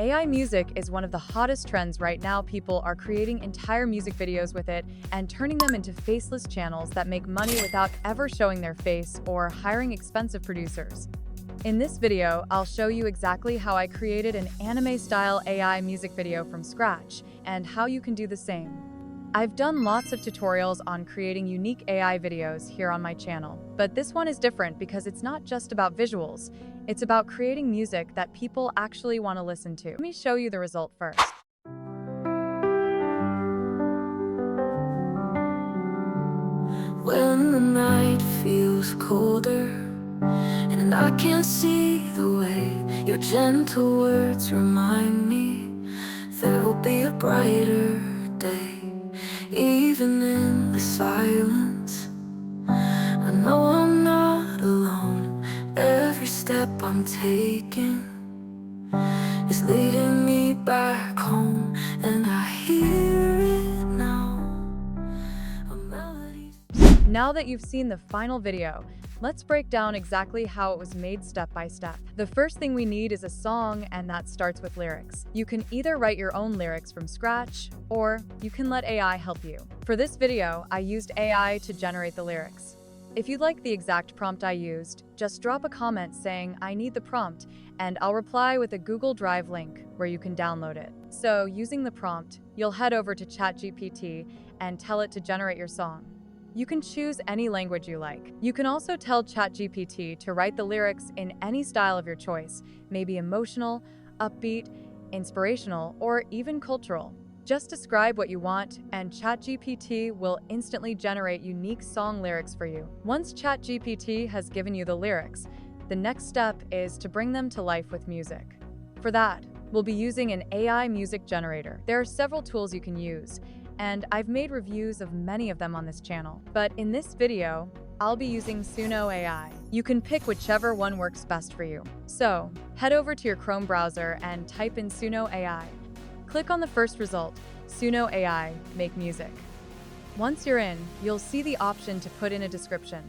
AI music is one of the hottest trends right now. People are creating entire music videos with it and turning them into faceless channels that make money without ever showing their face or hiring expensive producers. In this video, I'll show you exactly how I created an anime-style AI music video from scratch and how you can do the same. I've done lots of tutorials on creating unique AI videos here on my channel, but this one is different because it's not just about visuals. It's about creating music that people actually want to listen to. Let me show you the result first. When the night feels colder and I can't see the way, your gentle words remind me there will be a brighter day. Even in the silence, I know I'm not alone. Every step I'm taking is leading me back home, and I hear it now. A melody. Now that you've seen the final video, let's break down exactly how it was made step by step. The first thing we need is a song, and that starts with lyrics. You can either write your own lyrics from scratch, or you can let AI help you. For this video, I used AI to generate the lyrics. If you'd like the exact prompt I used, just drop a comment saying I need the prompt, and I'll reply with a Google Drive link where you can download it. So, using the prompt, you'll head over to ChatGPT and tell it to generate your song. You can choose any language you like. You can also tell ChatGPT to write the lyrics in any style of your choice, maybe emotional, upbeat, inspirational, or even cultural. Just describe what you want, and ChatGPT will instantly generate unique song lyrics for you. Once ChatGPT has given you the lyrics, the next step is to bring them to life with music. For that, we'll be using an AI music generator. There are several tools you can use, and I've made reviews of many of them on this channel. But in this video, I'll be using Suno AI. You can pick whichever one works best for you. So, head over to your Chrome browser and type in Suno AI. Click on the first result, Suno AI, Make Music. Once you're in, you'll see the option to put in a description.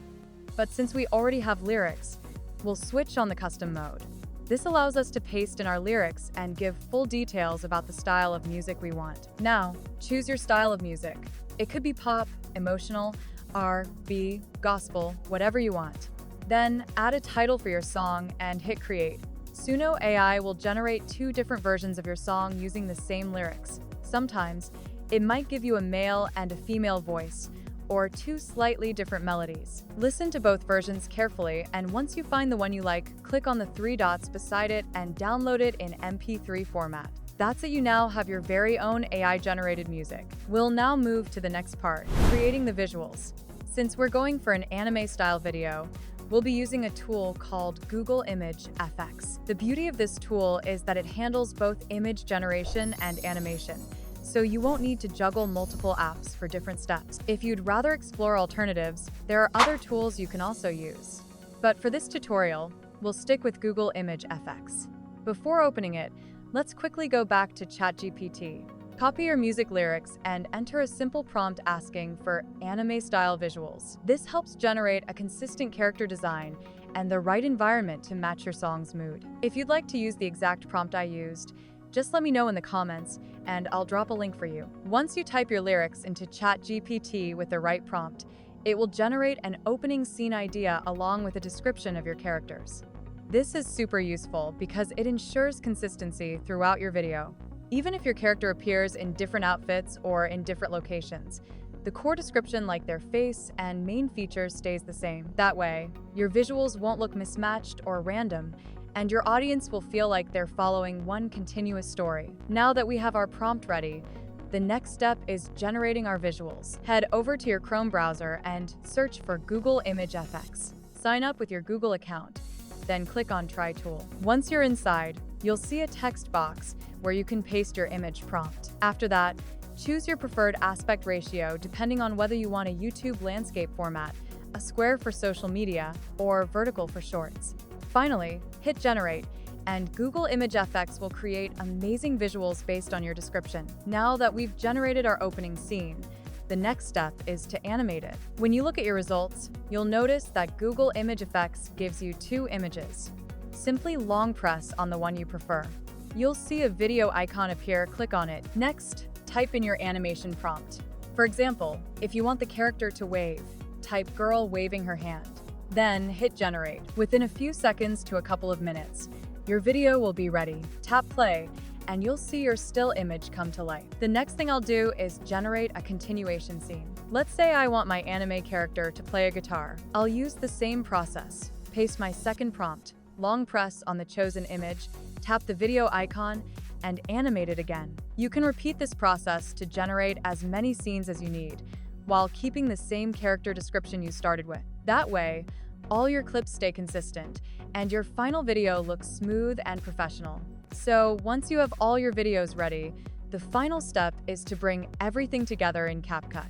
But since we already have lyrics, we'll switch on the custom mode. This allows us to paste in our lyrics and give full details about the style of music we want. Now, choose your style of music. It could be pop, emotional, R&B, gospel, whatever you want. Then, add a title for your song and hit create. Suno AI will generate 2 different versions of your song using the same lyrics. Sometimes, it might give you a male and a female voice, or 2 slightly different melodies. Listen to both versions carefully, and once you find the one you like, click on the 3 dots beside it and download it in MP3 format. That's it, you now have your very own AI-generated music. We'll now move to the next part, creating the visuals. Since we're going for an anime-style video, we'll be using a tool called Google Image FX. The beauty of this tool is that it handles both image generation and animation, so you won't need to juggle multiple apps for different steps. If you'd rather explore alternatives, there are other tools you can also use. But for this tutorial, we'll stick with Google Image FX. Before opening it, let's quickly go back to ChatGPT. Copy your music lyrics and enter a simple prompt asking for anime-style visuals. This helps generate a consistent character design and the right environment to match your song's mood. If you'd like to use the exact prompt I used, just let me know in the comments, and I'll drop a link for you. Once you type your lyrics into ChatGPT with the right prompt, it will generate an opening scene idea along with a description of your characters. This is super useful because it ensures consistency throughout your video. Even if your character appears in different outfits or in different locations, the core description like their face and main features stays the same. That way, your visuals won't look mismatched or random, and your audience will feel like they're following one continuous story. Now that we have our prompt ready, the next step is generating our visuals. Head over to your Chrome browser and search for Google Image FX. Sign up with your Google account, then click on Try Tool. Once you're inside, you'll see a text box where you can paste your image prompt. After that, choose your preferred aspect ratio depending on whether you want a YouTube landscape format, a square for social media, or vertical for shorts. Finally, hit Generate, and Google Image FX will create amazing visuals based on your description. Now that we've generated our opening scene, the next step is to animate it. When you look at your results, you'll notice that Google Image FX gives you 2 images. Simply long press on the one you prefer. You'll see a video icon appear, click on it. Next, type in your animation prompt. For example, if you want the character to wave, type girl waving her hand. Then hit generate. Within a few seconds to a couple of minutes, your video will be ready. Tap play, and you'll see your still image come to life. The next thing I'll do is generate a continuation scene. Let's say I want my anime character to play a guitar. I'll use the same process. Paste my second prompt, long press on the chosen image, tap the video icon, and animate it again. You can repeat this process to generate as many scenes as you need, while keeping the same character description you started with. That way, all your clips stay consistent, and your final video looks smooth and professional. So once you have all your videos ready, the final step is to bring everything together in CapCut.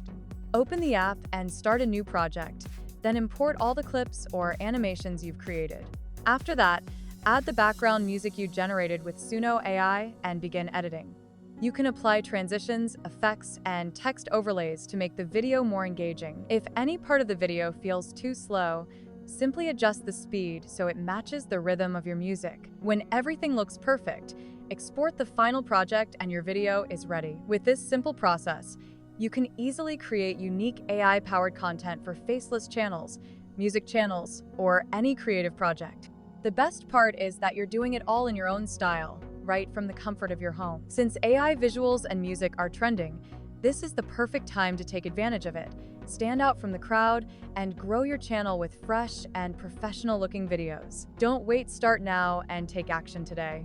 Open the app and start a new project, then import all the clips or animations you've created. After that, add the background music you generated with Suno AI and begin editing. You can apply transitions, effects, and text overlays to make the video more engaging. If any part of the video feels too slow, simply adjust the speed so it matches the rhythm of your music. When everything looks perfect, export the final project and your video is ready. With this simple process, you can easily create unique AI-powered content for faceless channels, music channels, or any creative project. The best part is that you're doing it all in your own style, right from the comfort of your home. Since AI visuals and music are trending, this is the perfect time to take advantage of it. Stand out from the crowd and grow your channel with fresh and professional-looking videos. Don't wait, start now and take action today.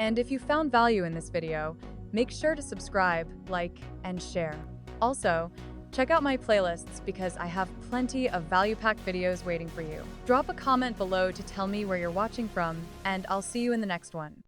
And if you found value in this video, make sure to subscribe, like, and share. Also, check out my playlists because I have plenty of value-packed videos waiting for you. Drop a comment below to tell me where you're watching from, and I'll see you in the next one.